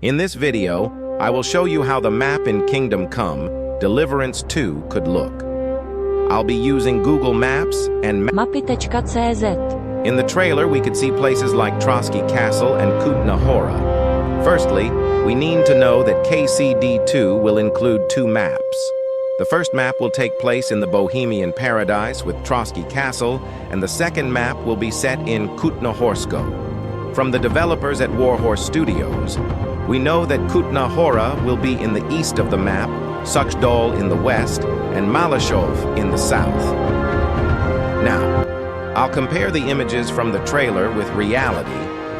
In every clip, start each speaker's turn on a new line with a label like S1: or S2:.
S1: In this video, I will show you how the map in Kingdom Come, Deliverance 2 could look. I'll be using Google Maps and
S2: Mapy.cz.
S1: In the trailer, we could see places like Trotsky Castle and Kutna Hora. Firstly, we need to know that KCD2 will include two maps. The first map will take place in the Bohemian Paradise with Trotsky Castle, and the second map will be set in Kutna Horsko. From the developers at Warhorse Studios, we know that Kutna Hora will be in the east of the map, Suchdol in the west, and Malashov in the south. Now, I'll compare the images from the trailer with reality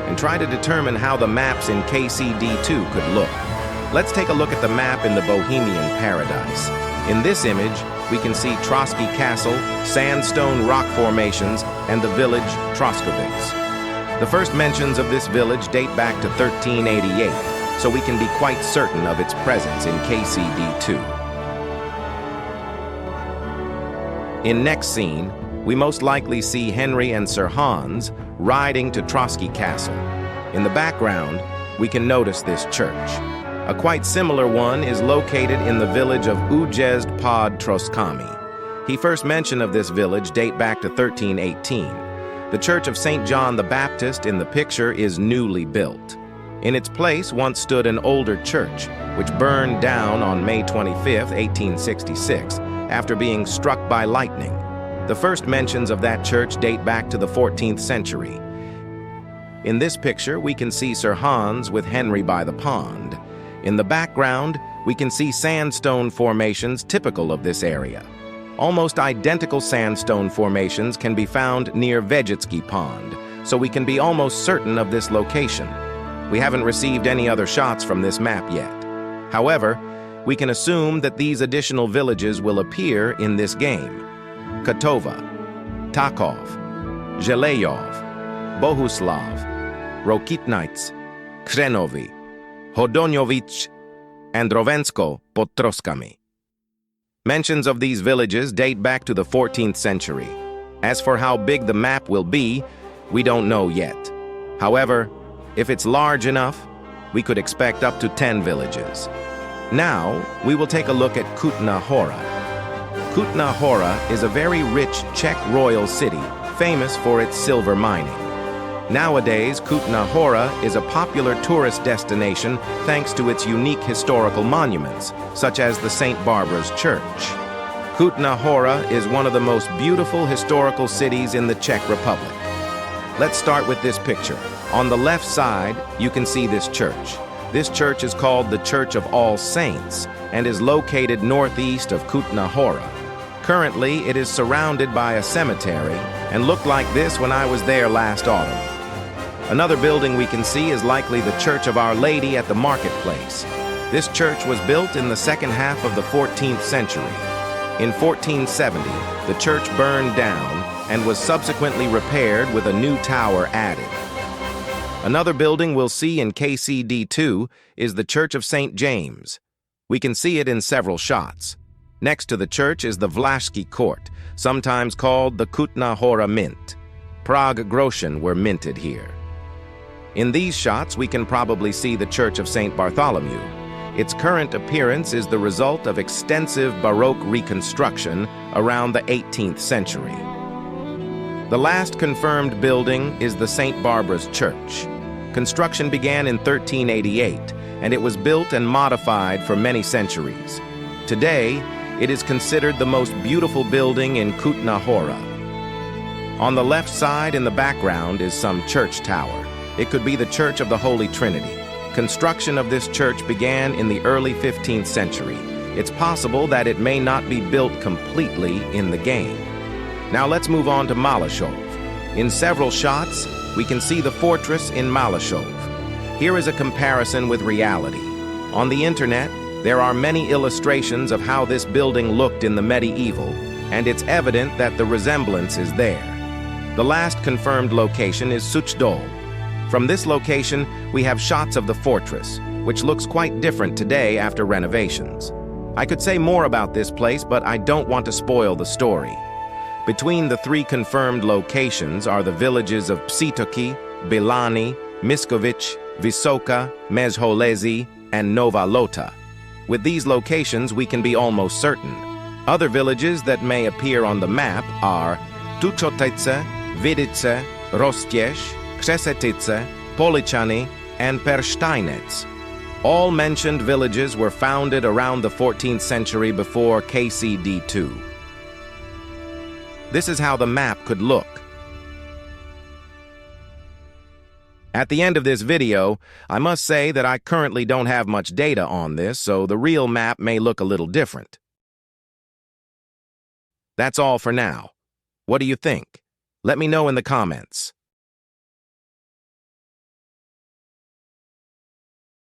S1: and try to determine how the maps in KCD2 could look. Let's take a look at the map in the Bohemian Paradise. In this image, we can see Trotsky Castle, sandstone rock formations, and the village Troskovic. The first mentions of this village date back to 1388, so we can be quite certain of its presence in KCD2. In next scene, we most likely see Henry and Sir Hans riding to Trotsky Castle. In the background, we can notice this church. A quite similar one is located in the village of Ujezd pod Troskami. He first mention of this village date back to 1318. The Church of St. John the Baptist in the picture is newly built. In its place once stood an older church, which burned down on May 25, 1866, after being struck by lightning. The first mentions of that church date back to the 14th century. In this picture, we can see Sir Hans with Henry by the pond. In the background, we can see sandstone formations typical of this area. Almost identical sandstone formations can be found near Vegetsky Pond, so we can be almost certain of this location. We haven't received any other shots from this map yet. However, we can assume that these additional villages will appear in this game. Katova, Takov, Zheleyov, Bohuslav, Rokitnits, Krenovi, Hodonyovich, and Rovensko pod Troskami. Mentions of these villages date back to the 14th century. As for how big the map will be, we don't know yet. However, if it's large enough, we could expect up to 10 villages. Now, we will take a look at Kutna Hora. Kutna Hora is a very rich Czech royal city, famous for its silver mining. Nowadays, Kutna Hora is a popular tourist destination thanks to its unique historical monuments, such as the St. Barbara's Church. Kutna Hora is one of the most beautiful historical cities in the Czech Republic. Let's start with this picture. On the left side, you can see this church. This church is called the Church of All Saints and is located northeast of Kutna Hora. Currently, it is surrounded by a cemetery and looked like this when I was there last autumn. Another building we can see is likely the Church of Our Lady at the marketplace. This church was built in the second half of the 14th century. In 1470, the church burned down and was subsequently repaired with a new tower added. Another building we'll see in KCD2 is the Church of St. James. We can see it in several shots. Next to the church is the Vlašský Court, sometimes called the Kutna Hora Mint. Prague groschen were minted here. In these shots, we can probably see the Church of St. Bartholomew. Its current appearance is the result of extensive Baroque reconstruction around the 18th century. The last confirmed building is the St. Barbara's Church. Construction began in 1388, and it was built and modified for many centuries. Today, it is considered the most beautiful building in Kutna Hora. On the left side in the background is some church tower. It could be the Church of the Holy Trinity. Construction of this church began in the early 15th century. It's possible that it may not be built completely in the game. Now let's move on to Malashov. In several shots, we can see the fortress in Malashov. Here is a comparison with reality. On the internet, there are many illustrations of how this building looked in the medieval, and it's evident that the resemblance is there. The last confirmed location is Suchdol. From this location, we have shots of the fortress, which looks quite different today after renovations. I could say more about this place, but I don't want to spoil the story. Between the three confirmed locations are the villages of Psitoki, Bilani, Miskovic, Visoka, Mezholezi, and Nova Lota. With these locations, we can be almost certain. Other villages that may appear on the map are Tuchotece, Vidice, Rostiesh, Krzesetice, Polichany, and Persteinetz. All mentioned villages were founded around the 14th century before KCD2. This is how the map could look. At the end of this video, I must say that I currently don't have much data on this, so the real map may look a little different. That's all for now. What do you think? Let me know in the comments.